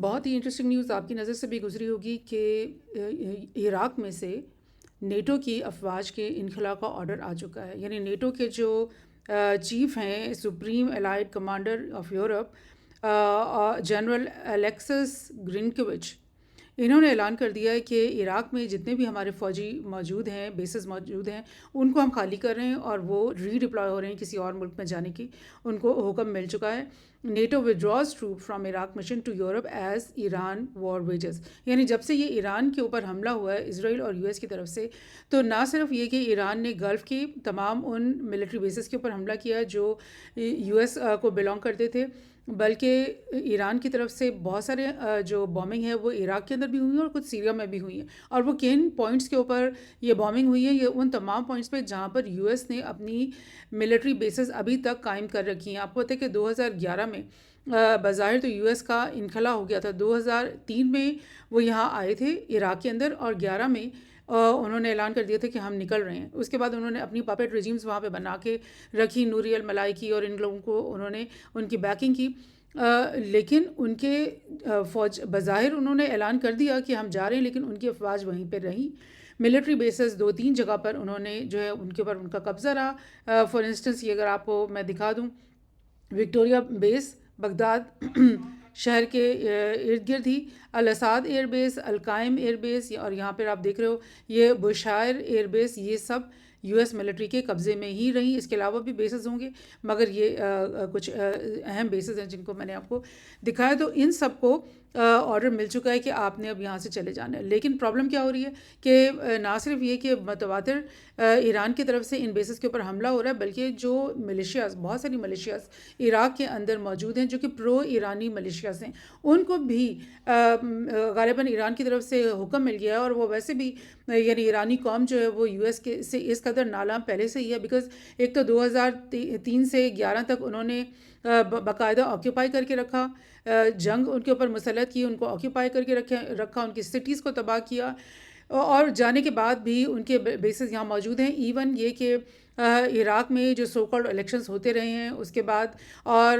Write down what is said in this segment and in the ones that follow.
بہت ہی interesting news آپ کی نظر سے بھی گزری ہوگی کہ عراق میں سے نیٹو کی افواج کے انخلا کا آرڈر آ چکا ہے. یعنی نیٹو کے جو چیف ہیں، supreme allied commander of Europe, general Alexus Grynkewich, انہوں نے اعلان کر دیا ہے کہ عراق میں جتنے بھی ہمارے فوجی موجود ہیں، بیسز موجود ہیں، ان کو ہم خالی کر رہے ہیں اور وہ ری ڈپلائے ہو رہے ہیں کسی اور ملک میں جانے کی. ان کو حکم مل چکا ہے. NATO withdraws troop from Iraq mission to Europe as Iran war wages. یعنی جب سے یہ ایران کے اوپر حملہ ہوا ہے اسرائیل اور US کی طرف سے، تو نہ صرف یہ کہ ایران نے گلف کی تمام ان ملٹری بیسز کے اوپر حملہ کیا جو US کو بلانگ کرتے تھے، بلکہ ایران کی طرف سے بہت سارے جو بامنگ ہے وہ عراق کے اندر بھی ہوئی ہیں اور کچھ سیریا میں بھی ہوئی ہیں. اور وہ کن پوائنٹس کے اوپر یہ بامنگ ہوئی ہے؟ یہ ان تمام پوائنٹس پہ جہاں پر US نے اپنی ملٹری بیسز ابھی تک قائم کر رکھی ہیں. آپ کو پتہ ہے کہ 2011 میں بظاہر تو US کا انخلا ہو گیا تھا. 2003 میں وہ یہاں آئے تھے عراق کے اندر، اور 11 میں انہوں نے اعلان کر دیا تھا کہ ہم نکل رہے ہیں. اس کے بعد انہوں نے اپنی پاپٹ ریجیمز وہاں پہ بنا کے رکھی، نوری الملائکی اور ان لوگوں کو انہوں نے ان کی بیکنگ کی. لیکن ان کے فوج بظاہر انہوں نے اعلان کر دیا کہ ہم جا رہے ہیں، لیکن ان کی افواج وہیں پہ رہیں. ملٹری بیسز 2-3 جگہ پر انہوں نے جو ہے ان کے اوپر ان کا قبضہ رہا. فار انسٹنس یہ اگر آپ کو میں دکھا دوں، وکٹوریا بیس بغداد شہر کے ارد گرد ہی، الاساد ایئر بیس، القائم ایئر بیس، اور یہاں پر آپ دیکھ رہے ہو یہ بشائر ایئر بیس، یہ سب US ملٹری کے قبضے میں ہی رہیں. اس کے علاوہ بھی بیسز ہوں گے، مگر یہ کچھ اہم بیسز ہیں جن کو میں نے آپ کو دکھایا. تو ان سب کو آرڈر مل چکا ہے کہ آپ نے اب یہاں سے چلے جانا ہے. لیکن پرابلم کیا ہو رہی ہے کہ نہ صرف یہ کہ متواتر ایران کی طرف سے ان بیسز کے اوپر حملہ ہو رہا ہے، بلکہ جو ملیشیاز، بہت ساری ملیشیاز عراق کے اندر موجود ہیں جو کہ پرو ایرانی ملیشیاز ہیں، ان کو بھی غالباً ایران کی طرف سے حکم مل گیا ہے. اور وہ ویسے بھی یعنی ایرانی قوم جو ہے وہ US کے سے اس قدر نالاں پہلے سے ہی ہے، بیکاز ایک تو 2003 سے 11 تک انہوں نے باقاعدہ آکیوپائی کر کے رکھا، جنگ ان کے اوپر مسلط کی، ان کو آکیوپائی کر کے رکھا، ان کی سٹیز کو تباہ کیا. اور جانے کے بعد بھی ان کے بیسز یہاں موجود ہیں. ایون یہ کہ عراق میں جو سو کالڈ الیکشنز ہوتے رہے ہیں اس کے بعد، اور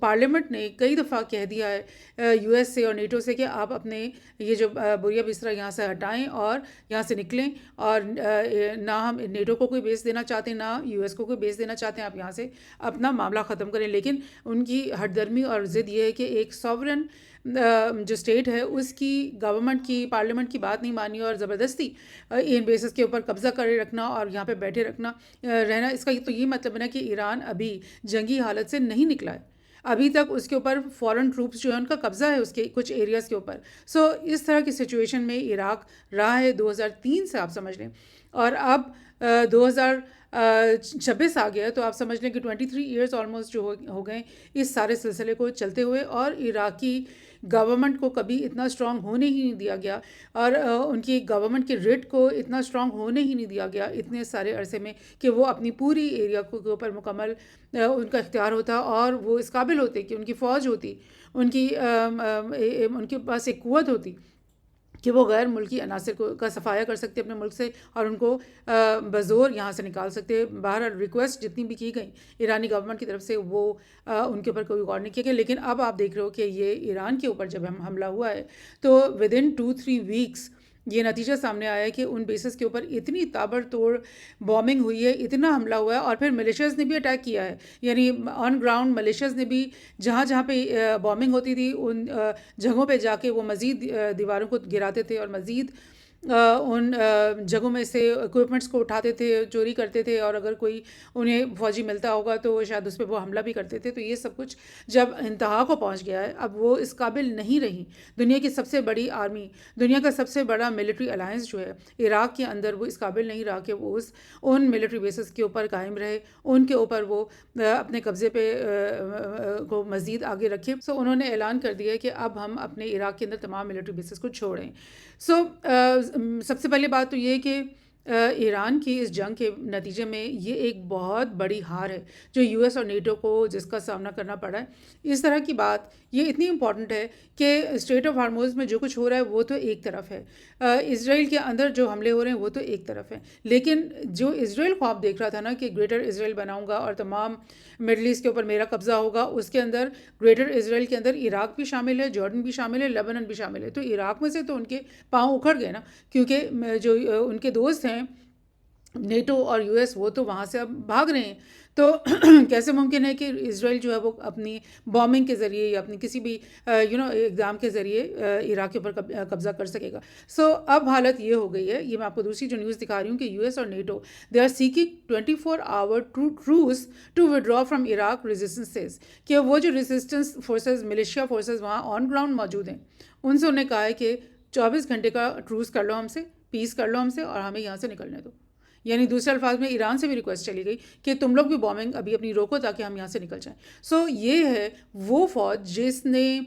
پارلیمنٹ نے کئی دفعہ کہہ دیا ہے US سے اور نیٹو سے کہ آپ اپنے یہ جو بوریا بستر یہاں سے ہٹائیں اور یہاں سے نکلیں، اور نہ ہم نیٹو کو کوئی بیس دینا چاہتے ہیں، نہ US کو کوئی بیس دینا چاہتے ہیں، آپ یہاں سے اپنا معاملہ ختم کریں. لیکن ان کی ہٹ درمی اور ضد یہ ہے کہ ایک ساورن جو اسٹیٹ ہے اس کی گورنمنٹ کی، پارلیمنٹ کی بات نہیں مانی اور زبردستی ان بیسز کے اوپر قبضہ کرے رکھنا اور یہاں پہ بیٹھے رہنا. اس کا تو یہ مطلب ہے نا کہ ایران ابھی جنگی حالت سے نہیں نکلا ہے. ابھی تک اس کے اوپر فورن ٹروپس جو ہے ان کا قبضہ ہے اس کے کچھ ایریاز کے اوپر. سو اس طرح کی سچویشن میں عراق رہا ہے 2003 سے، آپ سمجھ لیں. اور اب 2026 آ گیا تو آپ سمجھ لیں کہ 23 ایئرز آلموسٹ جو ہو گئے اس سارے سلسلے کو چلتے ہوئے، اور عراقی گورنمنٹ کو کبھی اتنا اسٹرانگ ہونے ہی نہیں دیا گیا، اور ان کی گورنمنٹ کے ریٹ کو اتنا اسٹرانگ ہونے ہی نہیں دیا گیا اتنے سارے عرصے میں کہ وہ اپنی پوری ایریا کے اوپر مکمل ان کا اختیار ہوتا، اور وہ اس قابل ہوتے کہ ان کی فوج ہوتی، ان کے پاس ایک قوت ہوتی کہ وہ غیر ملکی عناصر کا صفایا کر سکتے اپنے ملک سے اور ان کو بزور یہاں سے نکال سکتے. بہرحال ریکویسٹ جتنی بھی کی گئیں ایرانی گورنمنٹ کی طرف سے وہ ان کے اوپر کوئی غور نہیں کیا گیا. لیکن اب آپ دیکھ رہے ہو کہ یہ ایران کے اوپر جب حملہ ہوا ہے تو ودن 2-3 ویکس یہ نتیجہ سامنے آیا ہے کہ ان بیسز کے اوپر اتنی تابڑ توڑ بامنگ ہوئی ہے، اتنا حملہ ہوا ہے. اور پھر ملیشیاز نے بھی اٹیک کیا ہے، یعنی آن گراؤنڈ ملیشیاز نے بھی جہاں جہاں پہ بامنگ ہوتی تھی ان جگہوں پہ جا کے وہ مزید دیواروں کو گراتے تھے اور مزید ان جگہوں میں سے اکوپمنٹس کو اٹھاتے تھے، چوری کرتے تھے، اور اگر کوئی انہیں فوجی ملتا ہوگا تو شاید اس پہ وہ حملہ بھی کرتے تھے. تو یہ سب کچھ جب انتہا کو پہنچ گیا ہے، اب وہ اس قابل نہیں رہی. دنیا کی سب سے بڑی آرمی، دنیا کا سب سے بڑا ملٹری الائنس جو ہے عراق کے اندر، وہ اس قابل نہیں رہا کہ وہ ان ملٹری بیسز کے اوپر قائم رہے، ان کے اوپر وہ اپنے قبضے پہ کو مزید آگے رکھے. سو انہوں نے اعلان کر دیا کہ اب ہم اپنے عراق کے اندر تمام ملٹری بیسز کو چھوڑیں. سو سب سے پہلے بات تو یہ کہ ایران کی اس جنگ کے نتیجے میں یہ ایک بہت بڑی ہار ہے جو یو ایس اور نیٹو کو جس کا سامنا کرنا پڑا ہے. اس طرح کی بات یہ اتنی امپورٹنٹ ہے کہ اسٹریٹ آف ہارموز میں جو کچھ ہو رہا ہے وہ تو ایک طرف ہے, اسرائیل کے اندر جو حملے ہو رہے ہیں وہ تو ایک طرف ہے, لیکن جو اسرائیل خواب دیکھ رہا تھا نا کہ گریٹر اسرائیل بناؤں گا اور تمام مڈل ایسٹ کے اوپر میرا قبضہ ہوگا, اس کے اندر گریٹر اسرائیل کے اندر عراق بھی شامل ہے, جارڈن بھی شامل ہے, لیبنن بھی شامل ہے. تو عراق میں سے تو ان کے پاؤں اکھڑ گئے نا, کیونکہ جو ان کے دوست ہیں نیٹو اور یو ایس وہ تو وہاں سے اب بھاگ رہے ہیں. تو کیسے ممکن ہے کہ اسرائیل جو ہے وہ اپنی بامبنگ کے ذریعے یا اپنی کسی بھی اقدام کے ذریعے عراق کے اوپر قبضہ کر سکے گا. اب حالت یہ ہو گئی ہے, یہ میں آپ کو دوسری جو نیوز دکھا رہی ہوں کہ یو ایس اور NATO they are seeking 24 hour truce to withdraw from Iraq resistance, کہ وہ جو ریزسٹنس فورسز ملیشیا فورسز وہاں آن گراؤنڈ موجود ہیں ان سے انہیں کہا ہے کہ 24 گھنٹے کا ٹروس کر لو ہم سے, پیس کر لو ہم سے, اور ہمیں یہاں سے نکلنے دو. یعنی دوسرے الفاظ میں ایران سے بھی ریکویسٹ چلی گئی کہ تم لوگ بھی بامبنگ ابھی اپنی روکو تاکہ ہم یہاں سے نکل جائیں. یہ ہے وہ فوج جس نے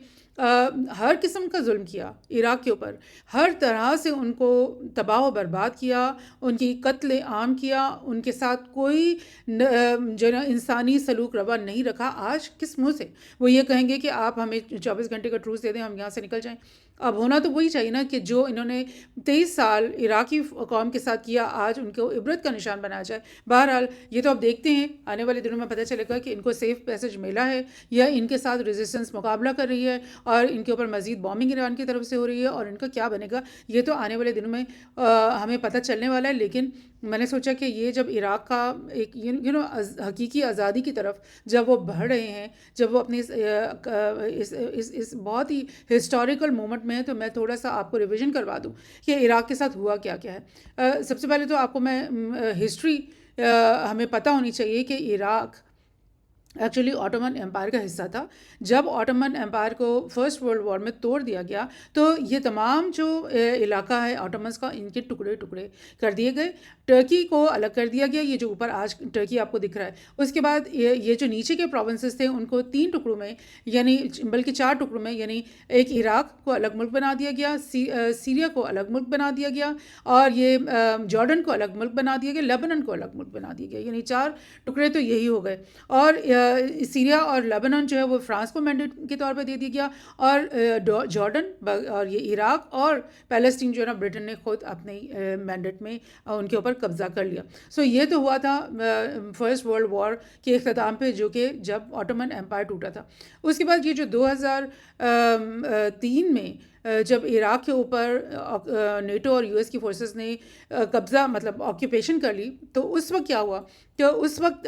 ہر قسم کا ظلم کیا عراق کے اوپر, ہر طرح سے ان کو تباہ و برباد کیا, ان کی قتل عام کیا, ان کے ساتھ کوئی جو نا انسانی سلوک روا نہیں رکھا. آج کس منہ سے وہ یہ کہیں گے کہ آپ ہمیں 24 گھنٹے کا ٹروس دے دیں, ہم یہاں سے نکل جائیں. اب ہونا تو وہی چاہیے نا کہ جو انہوں نے 23 سال عراقی قوم کے ساتھ کیا آج ان کو عبرت کا نشان بنایا جائے. بہرحال یہ تو آپ دیکھتے ہیں آنے والے دنوں میں پتہ چلے گا کہ ان کو سیف پیسج ملا ہے یا ان کے ساتھ ریزسٹنس مقابلہ کر رہی ہے اور ان کے اوپر مزید بامبنگ ایران کی طرف سے ہو رہی ہے, اور ان کا کیا بنے گا یہ تو آنے والے دنوں میں ہمیں پتہ چلنے والا ہے. لیکن میں نے سوچا کہ یہ جب عراق کا ایک حقیقی آزادی کی طرف جب وہ بڑھ رہے ہیں, جب وہ اپنی اس بہت ہی ہسٹوریکل مومنٹ میں ہے, تو میں تھوڑا سا آپ کو ریویژن کروا دوں کہ عراق کے ساتھ ہوا کیا کیا ہے. سب سے پہلے تو آپ کو میں ہسٹری ہمیں پتہ ہونی چاہیے کہ عراق ایکچولی آٹومن امپائر کا حصہ تھا. جب آٹومن امپائر کو فرسٹ ورلڈ وار میں توڑ دیا گیا تو یہ تمام جو علاقہ ہے آٹومنس کا, ان کے ٹکڑے ٹکڑے کر دیے گئے. ٹرکی کو الگ کر دیا گیا, یہ جو اوپر آج ٹرکی آپ کو دکھ رہا ہے. اس کے بعد یہ جو نیچے کے پروونسز تھے ان کو 3 ٹکڑوں میں, یعنی بلکہ 4 ٹکڑوں میں, یعنی ایک عراق کو الگ ملک بنا دیا گیا, سیریا کو الگ ملک بنا دیا گیا, اور یہ جارڈن کو الگ ملک بنا دیا گیا, لیبنن کو الگ ملک بنا دیا گیا. یعنی 4 ٹکڑے تو یہی ہو گئے. اور سیریا اور لیبنان جو ہے وہ فرانس کو مینڈیٹ کے طور پہ دے دیا گیا, اور جارڈن اور یہ عراق اور پیلسٹین جو ہے نا برٹن نے خود اپنے مینڈیٹ میں ان کے اوپر قبضہ کر لیا. یہ تو ہوا تھا فرسٹ ورلڈ وار کے اختتام پہ, جو کہ جب آٹومن امپائر ٹوٹا تھا. اس کے بعد یہ جو 2003 میں جب عراق کے اوپر نیٹو اور یو ایس کی فورسز نے قبضہ مطلب آکیوپیشن کر لی, تو اس وقت کیا ہوا کہ اس وقت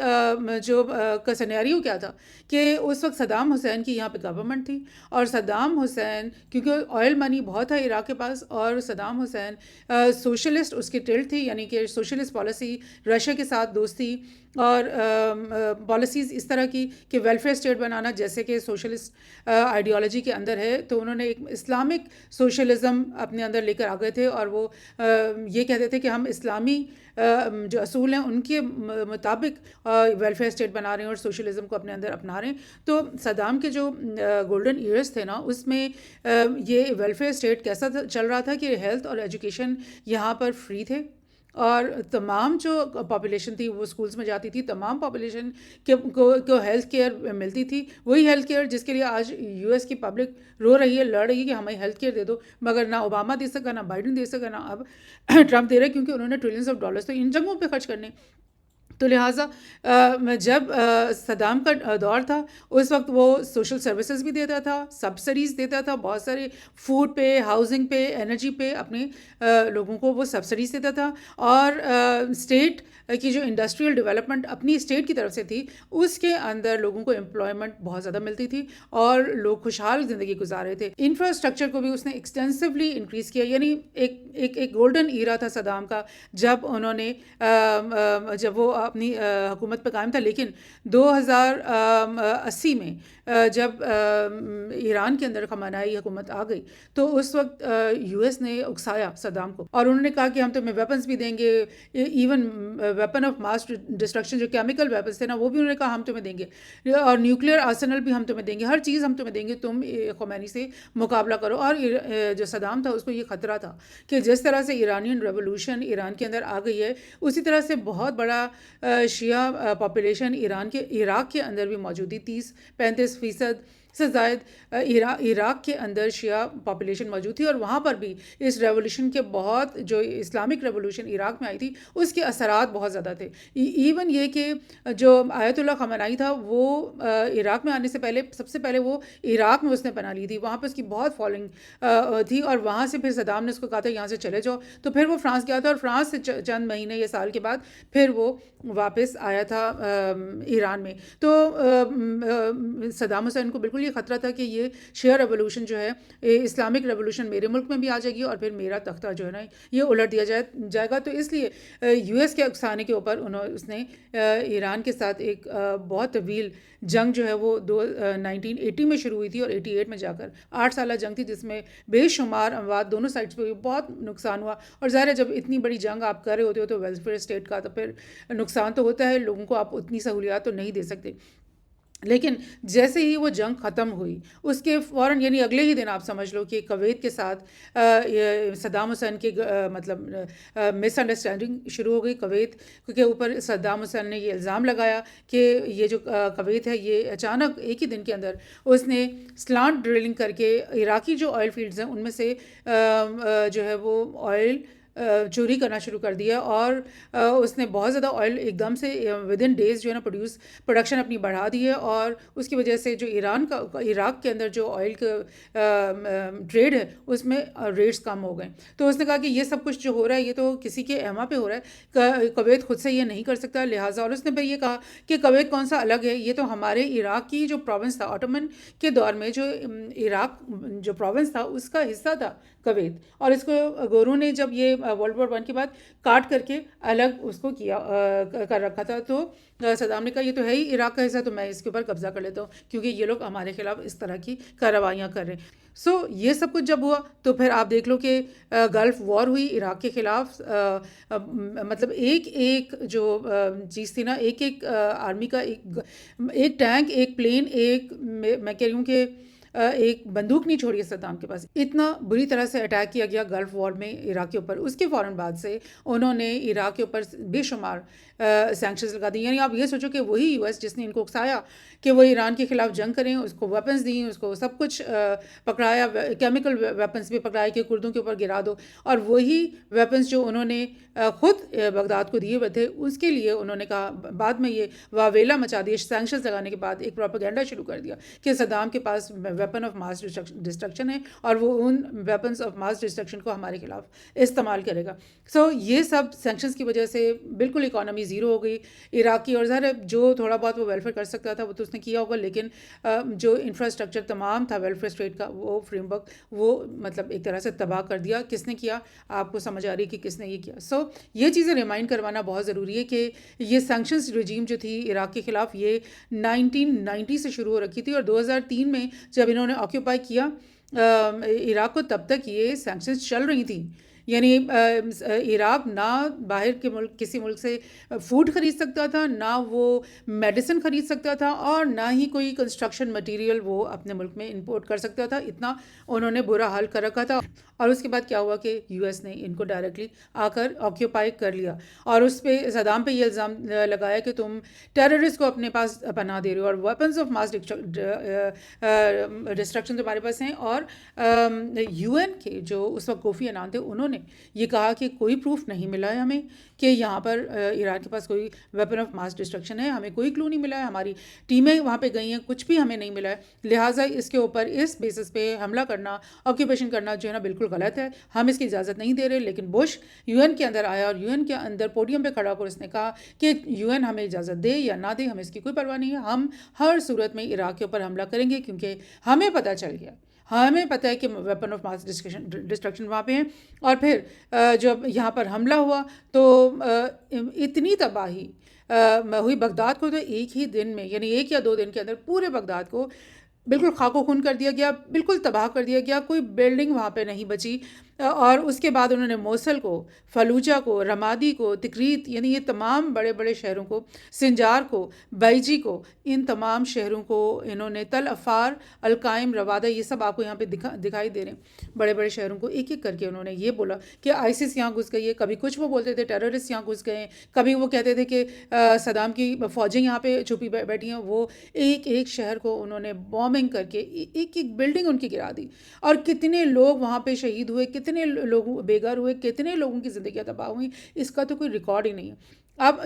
جو کا سینیریو کیا تھا کہ اس وقت صدام حسین کی یہاں پہ گورنمنٹ تھی, اور صدام حسین کیونکہ آئل منی بہت ہے عراق کے پاس, اور صدام حسین سوشلسٹ اس کی ٹلٹ تھی, یعنی کہ سوشلسٹ پالیسی, رشیا کے ساتھ دوستی, اور پالیسیز اس طرح کی کہ ویلفیئر اسٹیٹ بنانا جیسے کہ سوشلسٹ آئیڈیالوجی کے اندر ہے. تو انہوں نے ایک اسلامک سوشلزم اپنے اندر لے کر آ گئے تھے, اور وہ یہ کہتے تھے کہ ہم اسلامی جو اصول ہیں ان کے مطابق ویلفیئر اسٹیٹ بنا رہے ہیں اور سوشلزم کو اپنے اندر اپنا رہے ہیں. تو صدام کے جو گولڈن ایئرس تھے نا, اس میں یہ ویلفیئر اسٹیٹ کیسا چل رہا تھا کہ ہیلتھ اور ایجوکیشن یہاں پر فری تھے, اور تمام جو پاپولیشن تھی وہ اسکولس میں جاتی تھی, تمام پاپولیشن کو ہیلتھ کیئر ملتی تھی, وہی ہیلتھ کیئر جس کے لیے آج یو ایس کی پبلک رو رہی ہے, لڑ رہی ہے کہ ہمیں ہیلتھ کیئر دے دو, مگر نہ اوباما دے سکا, نہ بائیڈن دے سکا, نہ اب ٹرمپ دے رہے, کیونکہ انہوں نے ٹریلینس آف ڈالرز تو ان جنگوں پہ خرچ کرنے. تو لہٰذا جب صدام کا دور تھا اس وقت وہ سوشل سروسز بھی دیتا تھا, سبسڈیز دیتا تھا, بہت سارے فوڈ پہ, ہاؤسنگ پہ, انرجی پہ اپنے لوگوں کو وہ سبسڈیز دیتا تھا, اور اسٹیٹ کی جو انڈسٹریل ڈیولپمنٹ اپنی اسٹیٹ کی طرف سے تھی اس کے اندر لوگوں کو امپلائمنٹ بہت زیادہ ملتی تھی, اور لوگ خوشحال زندگی گزار رہے تھے. انفراسٹرکچر کو بھی اس نے ایکسٹینسولی انکریز کیا, یعنی ایک گولڈن ایرا تھا صدام کا جب انہوں نے جب وہ اپنی حکومت پہ قائم تھا. لیکن 2080 میں جب ایران کے اندر خامنائی حکومت آ گئی تو اس وقت یو ایس نے اکسایا صدام کو، اور انہوں نے کہا کہ ہم تمہیں ویپنس بھی دیں گے، even weapon of mass destruction جو کیمیکل ویپنس تھے نا وہ بھی انہوں نے کہا ہم تمہیں دیں گے، اور نیوکلیئر آرسنل بھی ہم تمہیں دیں گے، ہر چیز ہم تمہیں دیں گے، تم خمینی سے مقابلہ کرو۔ اور جو صدام تھا اس کو یہ خطرہ تھا کہ جس طرح سے ایرانین ریولوشن ایران کے اندر آ گئی ہے اسی طرح سے بہت بڑا شیعہ پاپولیشن عراق کے اندر بھی موجود تھی، 30-35% سے زائد عراق کے اندر شیعہ پاپولیشن موجود تھی، اور وہاں پر بھی اس ریولوشن کے بہت جو اسلامک ریولوشن عراق میں آئی تھی اس کے اثرات بہت زیادہ تھے۔ ایون یہ کہ جو آیت اللہ خامنائی تھا وہ عراق میں آنے سے پہلے سب سے پہلے وہ عراق میں اس نے پناہ لی تھی، وہاں پہ اس کی بہت فالوئنگ تھی، اور وہاں سے پھر صدام نے اس کو کہا تھا یہاں سے چلے جاؤ، تو پھر وہ فرانس گیا تھا، اور فرانس سے چند مہینے یا سال کے بعد پھر وہ واپس آیا تھا ایران میں۔ تو صدام حسین کو بالکل یہ خطرہ تھا کہ یہ شیعہ ریولوشن جو ہے اسلامک ریولوشن میرے ملک میں بھی آ جائے گی اور پھر میرا تختہ جو ہے نا یہ الٹ دیا جائے گا، تو اس لیے یو ایس کے اکسانے کے اوپر اس نے ایران کے ساتھ ایک بہت طویل جنگ جو ہے وہ 1980 میں شروع ہوئی تھی اور 88 میں جا کر 8 سالہ جنگ تھی، جس میں بے شمار اموات دونوں سائڈس پہ بہت نقصان ہوا، اور ظاہر ہے جب اتنی بڑی جنگ آپ کر رہے ہوتے ہو تو ویلفیئر اسٹیٹ کا تو پھر نقصان تو ہوتا ہے، لوگوں کو آپ اتنی سہولیات تو نہیں دے سکتے۔ لیکن جیسے ہی وہ جنگ ختم ہوئی اس کے فوراً یعنی اگلے ہی دن آپ سمجھ لو کہ کویت کے ساتھ صدام حسین کے مطلب مس انڈرسٹینڈنگ شروع ہو گئی۔ کویت کے اوپر صدام حسین نے یہ الزام لگایا کہ یہ جو کویت ہے یہ اچانک ایک ہی دن کے اندر اس نے سلانٹ ڈرلنگ کر کے عراقی جو آئل فیلڈز ہیں ان میں سے جو ہے وہ آئل چوری کرنا شروع کر دیا، اور اس نے بہت زیادہ آئل ایک دم سے ود ان ڈیز جو ہے نا پروڈکشن اپنی بڑھا دی ہے، اور اس کی وجہ سے جو عراق کے اندر جو آئل کا ٹریڈ ہے اس میں ریٹس کم ہو گئے۔ تو اس نے کہا کہ یہ سب کچھ جو ہو رہا ہے یہ تو کسی کے ایما پہ ہو رہا ہے، کویت خود سے یہ نہیں کر سکتا، لہٰذا اور اس نے پھر یہ کہا کہ کویت کون سا الگ ہے، یہ تو ہمارے عراق کی جو پروونس تھا آٹومن کے دور میں جو عراق جو پروونس تھا اس کا حصہ تھا کویت، اور اس کو گورو نے جب یہ ورلڈ وار 1 کے بعد کاٹ کر کے الگ اس کو کیا کر رکھا تھا، تو صدام نے کہا یہ تو ہے ہی عراق کا حصہ، تو میں اس کے اوپر قبضہ کر لیتا ہوں کیونکہ یہ لوگ ہمارے خلاف اس طرح کی کارروائیاں کر رہے ہیں۔ یہ سب کچھ جب ہوا تو پھر آپ دیکھ لو کہ گلف وار ہوئی عراق کے خلاف، مطلب ایک جو چیز تھی نا، ایک آرمی کا ایک ٹینک، ایک پلین، میں کہہ رہی ہوں کہ ایک بندوق نہیں چھوڑی صدام کے پاس، اتنا بری طرح سے اٹیک کیا گیا گلف وار میں عراق کے اوپر۔ اس کے فوراً بعد سے انہوں نے عراق کے اوپر بے شمار سینکشنز لگا دی، یعنی آپ یہ سوچو کہ وہی یو ایس جس نے ان کو اکسایا کہ وہ ایران کے خلاف جنگ کریں، اس کو ویپنز دیں، اس کو سب کچھ پکڑایا، کیمیکل ویپنز بھی پکڑائے کہ کردوں کے اوپر گرا دو، اور وہی ویپنز جو انہوں نے خود بغداد کو دیے ہوئے تھے اس کے لیے انہوں نے کہا بعد میں یہ واویلا مچا دیا، سینکشنز لگانے کے بعد ایک پروپیگنڈا شروع کر دیا کہ صدام کے پاس ویپن آف ماس ڈسٹرکشن ہے اور وہ ان ویپنز آف ماس ڈسٹرکشن کو ہمارے خلاف استعمال کرے گا۔ یہ سب سینکشنز کی وجہ سے بالکل اکانومی زیرو ہو گئی عراق کی، اور ظاہر ہے جو تھوڑا بہت وہ ویلفیئر کر سکتا تھا وہ تو اس نے کیا ہوگا، لیکن جو انفراسٹرکچر تمام تھا ویلفیئر اسٹیٹ کا وہ فریم ورک وہ مطلب ایک طرح سے تباہ کر دیا۔ کس نے کیا آپ کو سمجھ آ رہی کہ کس نے یہ کیا۔ یہ چیزیں ریمائنڈ کروانا بہت ضروری ہے کہ یہ سینکشنز رجیم جو تھی عراق کے خلاف یہ 1990 سے شروع ہو رکھی تھی، اور 2003 میں جب انہوں نے آکیوپائی کیا عراق کو تب تک یہ سینکشنز چل رہی تھیں، یعنی عراق نہ باہر کے ملک کسی ملک سے فوڈ خرید سکتا تھا، نہ وہ میڈیسن خرید سکتا تھا، اور نہ ہی کوئی کنسٹرکشن مٹیریل وہ اپنے ملک میں امپورٹ کر سکتا تھا، اتنا انہوں نے برا حال کر رکھا تھا۔ اور اس کے بعد کیا ہوا کہ یو ایس نے ان کو ڈائریکٹلی آ کر آکیوپائی کر لیا، اور اس پہ صدام پہ یہ الزام لگایا کہ تم ٹیررسٹ کو اپنے پاس پناہ دے رہے ہو اور ویپنز آف ماس ڈسٹرکشن تمہارے پاس ہیں۔ اور یو این کے جو اس وقت کوفی عنان تھے انہوں نے یہ کہا کہ کوئی پروف نہیں ملا ہے ہمیں کہ یہاں پر ایران کے پاس کوئی ویپن آف ماس ڈسٹرکشن ہے، ہمیں کوئی کلو نہیں ملا ہے، ہماری ٹیمیں وہاں پہ گئی ہیں، کچھ بھی ہمیں نہیں ملا ہے، لہٰذا اس کے اوپر اس بیسس پہ حملہ کرنا، آکیوپیشن کرنا جو ہے نا بالکل غلط ہے، ہم اس کی اجازت نہیں دے رہے۔ لیکن بش یو این کے اندر آیا اور یو این کے اندر پوڈیم پہ کھڑا کر اس نے کہا کہ یو این ہمیں اجازت دے یا نہ دے ہمیں اس کی کوئی پرواہ نہیں ہے، ہم ہر صورت میں عراق کے اوپر حملہ کریں گے کیونکہ ہمیں پتہ چل گیا، ہمیں پتہ ہے کہ ویپن آف ماس ڈسٹرکشن وہاں پہ ہیں۔ اور پھر جب یہاں پر حملہ ہوا تو اتنی تباہی ہوئی بغداد کو، تو ایک ہی دن میں یعنی 1 یا 2 دن کے اندر پورے بغداد کو بالکل خاک و خون کر دیا گیا، بالکل تباہ کر دیا گیا، کوئی بلڈنگ وہاں پہ نہیں بچی۔ اور اس کے بعد انہوں نے موصل کو، فلوجہ کو، رمادی کو، تکریت، یعنی یہ تمام بڑے بڑے شہروں کو، سنجار کو، بیجی کو، ان تمام شہروں کو انہوں نے، تل افار، القائم، روادہ، یہ سب آپ کو یہاں پہ دکھائی دے رہے ہیں، بڑے بڑے شہروں کو ایک ایک کر کے انہوں نے یہ بولا کہ آئسس یہاں گھس گئی ہے۔ کبھی کچھ وہ بولتے تھے ٹیررسٹ یہاں گھس گئے ہیں، کبھی وہ کہتے تھے کہ صدام کی فوجیں یہاں پہ چھپی بیٹھی ہیں۔ وہ ایک ایک شہر کو انہوں نے بومبنگ کر کے ایک ایک بلڈنگ ان کی گرا دی، اور کتنے لوگ وہاں پہ شہید ہوئے، کتنے لوگ بے گھر ہوئے، کتنے لوگوں کی زندگیاں تباہ ہوئیں، اس کا تو کوئی ریکارڈ ہی نہیں ہے۔ اب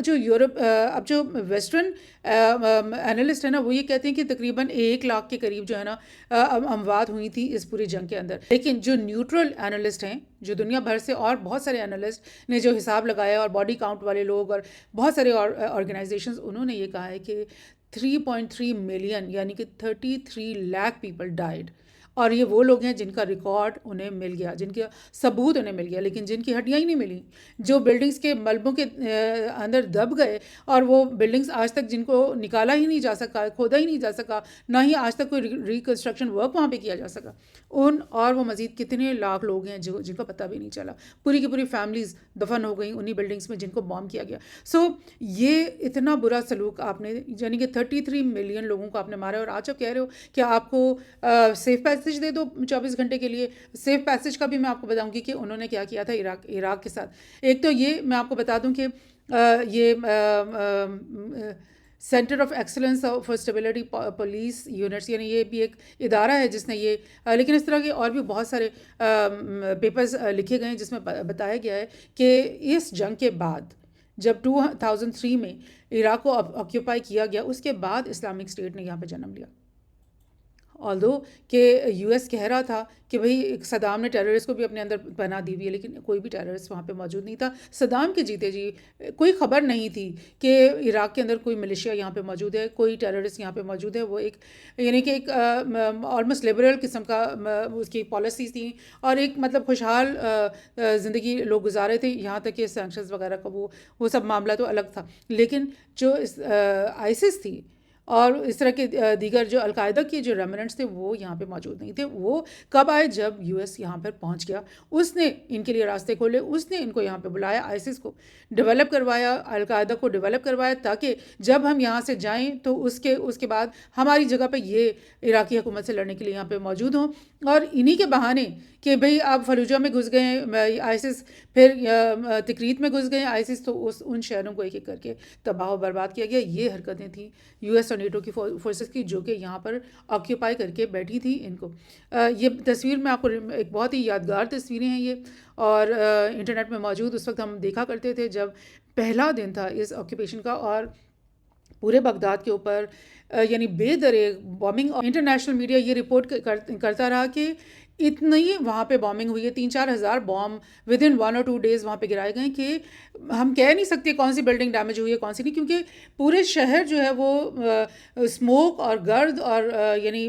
جو ویسٹرن اینالسٹ ہیں نا، وہ یہ کہتے ہیں کہ تقریباً 1 لاکھ کے قریب جو ہے نا اموات ہوئی تھی اس پوری جنگ کے اندر۔ لیکن جو نیوٹرل اینالسٹ ہیں، جو دنیا بھر سے اور بہت سارے اینالسٹ نے جو حساب لگایا، اور باڈی کاؤنٹ والے لوگ اور بہت سارے آرگنائزیشنز، انہوں نے یہ کہا ہے کہ 3.3 ملین، یعنی کہ 33 لاکھ پیپل ڈائیڈ۔ اور یہ وہ لوگ ہیں جن کا ریکارڈ انہیں مل گیا، جن کا ثبوت انہیں مل گیا، لیکن جن کی ہڈیاں ہی نہیں ملیں، جو بلڈنگز کے ملبوں کے اندر دب گئے، اور وہ بلڈنگز آج تک جن کو نکالا ہی نہیں جا سکا، کھودا ہی نہیں جا سکا، نہ ہی آج تک کوئی ریکنسٹرکشن ورک وہاں پہ کیا جا سکا، اور وہ مزید کتنے لاکھ لوگ ہیں جن کا پتہ بھی نہیں چلا، پوری کی پوری فیملیز دفن ہو گئیں انہی بلڈنگز میں جن کو بام کیا گیا۔ یہ اتنا برا سلوک آپ نے، یعنی کہ 33 ملین لوگوں کو آپ نے مارا ہے، اور آج آپ کہہ رہے ہو کہ آپ کو سیف پیسج دے دو 24 گھنٹے کے لیے۔ سیف پیسج کا بھی میں آپ کو بتاؤں گی کہ انہوں نے کیا کیا تھا عراق کے ساتھ۔ ایک تو یہ میں آپ کو بتا دوں کہ یہ centre of excellence for stability police units, یعنی یہ بھی ایک ادارہ ہے جس نے یہ، لیکن اس طرح کے اور بھی بہت سارے پیپرز لکھے گئے ہیں جس میں بتایا گیا ہے کہ اس جنگ کے بعد، جب 2003 میں عراق کو آکیوپائی کیا گیا، اس کے بعد اسلامک اسٹیٹ نے یہاں پہ جنم لیا۔ آلدو کہ یو ایس کہہ رہا تھا کہ بھئی صدام نے ٹیررسٹ کو بھی اپنے اندر پناہ دی ہوئی ہے، لیکن کوئی بھی ٹیررسٹ وہاں پہ موجود نہیں تھا۔ صدام کے جیتے جی کوئی خبر نہیں تھی کہ عراق کے اندر کوئی ملیشیا یہاں پہ موجود ہے، کوئی ٹیررسٹ یہاں پہ موجود ہے۔ وہ ایک، یعنی کہ ایک آلموسٹ لبرل قسم کا اس کی پالیسیز تھیں، اور ایک مطلب خوشحال زندگی لوگ گزارے تھے، یہاں تک کہ سینکشنز وغیرہ کا وہ سب معاملہ تو الگ تھا۔ لیکن جو آئسس تھی اور اس طرح کے دیگر جو القاعدہ کے جو ریمننٹس تھے، وہ یہاں پہ موجود نہیں تھے۔ وہ کب آئے؟ جب یو ایس یہاں پر پہنچ گیا، اس نے ان کے لیے راستے کھولے، اس نے ان کو یہاں پہ بلایا، آئسس کو ڈیولپ کروایا، القاعدہ کو ڈیولپ کروایا، تاکہ جب ہم یہاں سے جائیں تو اس کے بعد ہماری جگہ پہ یہ عراقی حکومت سے لڑنے کے لیے یہاں پہ موجود ہوں۔ اور انہی کے بہانے کہ بھئی آپ فلوجہ میں گھس گئے ہیں آئسس، پھر تکریت میں گھس گئے ہیں آئسس، تو ان شہروں کو ایک ایک کر کے تباہ و برباد کیا گیا۔ یہ حرکتیں تھیں یو ایس اور نیٹو کی فورسز کی، جو کہ یہاں پر آکیوپائی کر کے بیٹھی تھی ان کو۔ یہ تصویر میں آپ کو ایک بہت ہی یادگار تصویریں ہیں یہ، اور انٹرنیٹ میں موجود، اس وقت ہم دیکھا کرتے تھے جب پہلا دن تھا اس آکیوپیشن کا، اور پورے بغداد کے اوپر یعنی بے درے بامبنگ۔ انٹرنیشنل میڈیا یہ رپورٹ کرتا رہا کہ اتنی وہاں پہ بامبنگ ہوئی ہے، 3-4 ہزار بام ودن 1 اور 2 ڈیز وہاں پہ گرائے گئے، کہ ہم کہہ نہیں سکتے کون سی بلڈنگ ڈیمیج ہوئی ہے کون سی نہیں، کیونکہ پورے شہر جو ہے وہ اسموک اور گرد اور یعنی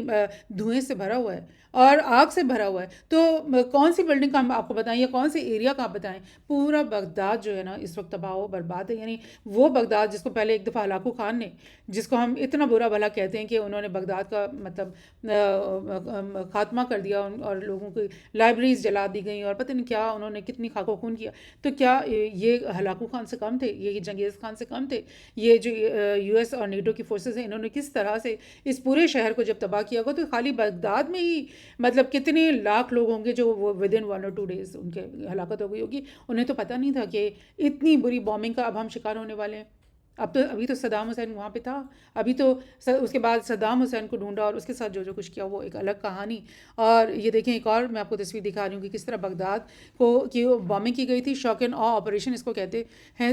دھوئیں سے بھرا ہوا ہے اور آگ سے بھرا ہوا ہے۔ تو کون سی بلڈنگ کا ہم آپ کو بتائیں یا کون سے ایریا کا آپ بتائیں؟ پورا بغداد جو ہے نا اس وقت تباہ و برباد ہے۔ یعنی وہ بغداد جس کو پہلے ایک دفعہ ہلاکو خان نے، جس کو ہم اتنا برا بھلا کہتے ہیں کہ انہوں نے بغداد کا مطلب خاتمہ کر دیا، اور لوگوں کی لائبریریز جلا دی گئیں، اور پتہ نہیں کیا انہوں نے کتنی خاک و خون کیا، تو کیا یہ ہلاکو خان سے کم تھے؟ یہ جنگیز خان سے کم تھے؟ یہ جو یو ایس اور نیٹو کی فورسز ہیں، انہوں نے کس طرح سے اس پورے شہر کو جب تباہ کیا ہوگا، تو خالی بغداد میں ہی مطلب کتنے لاکھ لوگ ہوں گے جو ودن 1 اور 2 ڈیز ان کے ہلاکت ہو گئی ہوگی۔ انہیں تو پتہ نہیں تھا کہ اتنی بری بامبنگ کا اب ہم شکار ہونے والے ہیں۔ ابھی تو صدام حسین وہاں پہ تھا، ابھی تو اس کے بعد صدام حسین کو ڈھونڈا، اور اس کے ساتھ جو کچھ کیا وہ ایک الگ کہانی۔ اور یہ دیکھیں، ایک اور میں آپ کو تصویر دکھا رہی ہوں کہ کس طرح بغداد کو کی بامبنگ کی گئی تھی۔ شاک اینڈ آ آپریشن اس کو کہتے ہیں،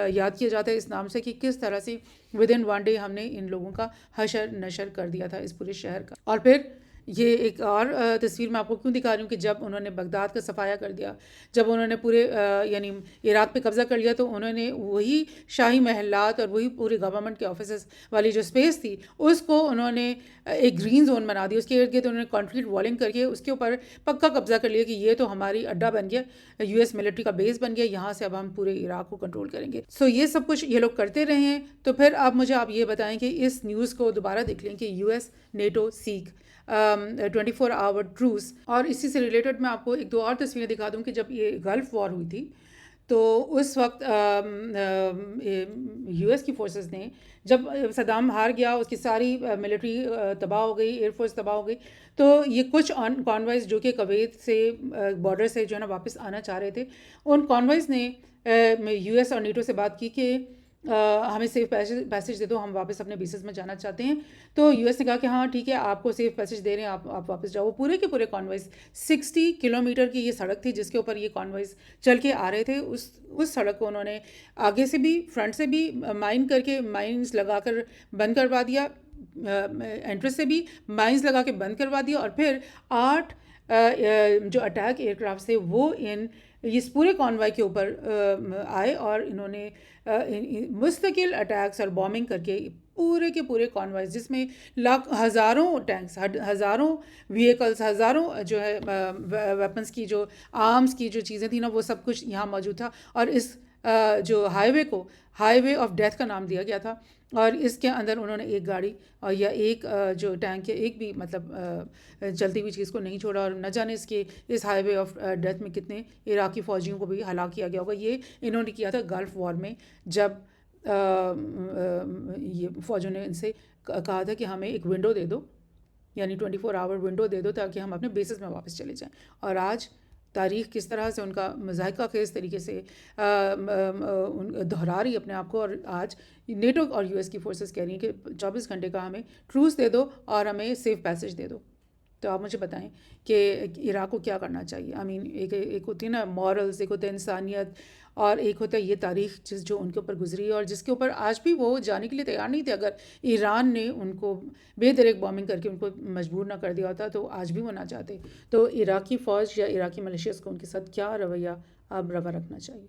یاد کیا جاتا ہے اس نام سے، کہ کس طرح سے ودن 1 ڈے ہم نے ان لوگوں کا حشر نشر کر دیا تھا اس پورے شہر کا۔ اور پھر یہ ایک اور تصویر میں آپ کو کیوں دکھا رہی ہوں کہ جب انہوں نے بغداد کا صفایا کر دیا، جب انہوں نے پورے یعنی عراق پہ قبضہ کر لیا، تو انہوں نے وہی شاہی محلات اور وہی پوری گورنمنٹ کے آفیسز والی جو اسپیس تھی اس کو انہوں نے ایک گرین زون بنا دیا، اس کے ارد گرد انہوں نے کانکریٹ والنگ کر کے اس کے اوپر پکا قبضہ کر لیا کہ یہ تو ہماری اڈا بن گیا، یو ایس ملٹری کا بیس بن گیا، یہاں سے اب ہم پورے عراق کو کنٹرول کریں گے. سو یہ سب کچھ یہ لوگ کرتے رہے ہیں. تو پھر اب مجھے آپ یہ بتائیں کہ اس نیوز کو دوبارہ دیکھ لیں کہ یو ایس نیٹو سیک 24 آور ٹروس. اور اسی سے ریلیٹڈ میں آپ کو ایک دو اور تصویریں دکھا دوں کہ جب یہ گلف وار ہوئی تھی تو اس وقت یو ایس کی فورسز نے، جب صدام ہار گیا، اس کی ساری ملٹری تباہ ہو گئی، ایئر فورس تباہ ہو گئی، تو یہ کچھ کانوائز جو کہ کویت سے بارڈر سے جو ہے نا واپس آنا چاہ رہے تھے، ان کانوائز نے یو ایس اور نیٹو سے بات کی کہ ہمیں سیف پیسج دے دو، ہم واپس اپنے بیسز میں جانا چاہتے ہیں. تو یو ایس نے کہا کہ ہاں ٹھیک ہے، آپ کو سیف پیسج دے رہے ہیں، آپ واپس جاؤ. وہ پورے کے پورے کانوائز 60 کلومیٹر کی یہ سڑک تھی جس کے اوپر یہ کانوائز چل کے آ رہے تھے. اس سڑک کو انہوں نے آگے سے بھی فرنٹ سے بھی مائن کر کے مائنز لگا کر بند کروا دیا، انٹرس سے بھی مائنز لگا کے بند کروا دیا، اور پھر 8 جو اٹیک ایئر کرافٹ سے وہ اس پورے کانوائے کے اوپر آئے، اور انہوں نے مستقل اٹیکس اور بومنگ کر کے پورے کے پورے کانوائز، جس میں ہزاروں ٹینکس، ہزاروں وہیکلس، ہزاروں جو ہے ویپنس کی، جو آرمز کی جو چیزیں تھیں نا، وہ سب کچھ یہاں موجود تھا. اور اس جو ہائی وے کو ہائی وے آف ڈیتھ کا نام دیا گیا تھا. اور اس کے اندر انہوں نے ایک گاڑی اور یا ایک جو ٹینک ہے، ایک بھی مطلب چلتی ہوئی چیز کو نہیں چھوڑا. اور نہ جانے اس ہائی وے آف ڈیتھ میں کتنے عراقی فوجیوں کو بھی ہلاک کیا گیا ہوگا. یہ انہوں نے کیا تھا گلف وار میں، جب یہ فوجوں نے ان سے کہا تھا کہ ہمیں ایک ونڈو دے دو، یعنی 24 آور ونڈو دے دو تاکہ ہم اپنے بیسز میں واپس چلے جائیں. اور آج تاریخ کس طرح سے ان کا مضحکہ خیز طریقے سے دہرا رہی اپنے آپ کو. اور آج نیٹو اور یو ایس کی فورسز کہہ رہی ہیں کہ 24 گھنٹے کا ہمیں ٹروس دے دو اور ہمیں سیف پیسج دے دو. تو آپ مجھے بتائیں کہ عراق کو کیا کرنا چاہیے؟ ایک ہوتی ہے نا مورلز، ایک ہوتا ہے انسانیت، اور ایک ہوتا ہے یہ تاریخ جو ان کے اوپر گزری ہے، اور جس کے اوپر آج بھی وہ جانے کے لیے تیار نہیں تھے. اگر ایران نے ان کو بے دریک بامنگ کر کے ان کو مجبور نہ کر دیا ہوتا تو آج بھی وہ نہ جاتے. تو عراقی فوج یا عراقی ملیشیاز کو ان کے ساتھ کیا رویہ اب روا رکھنا چاہیے؟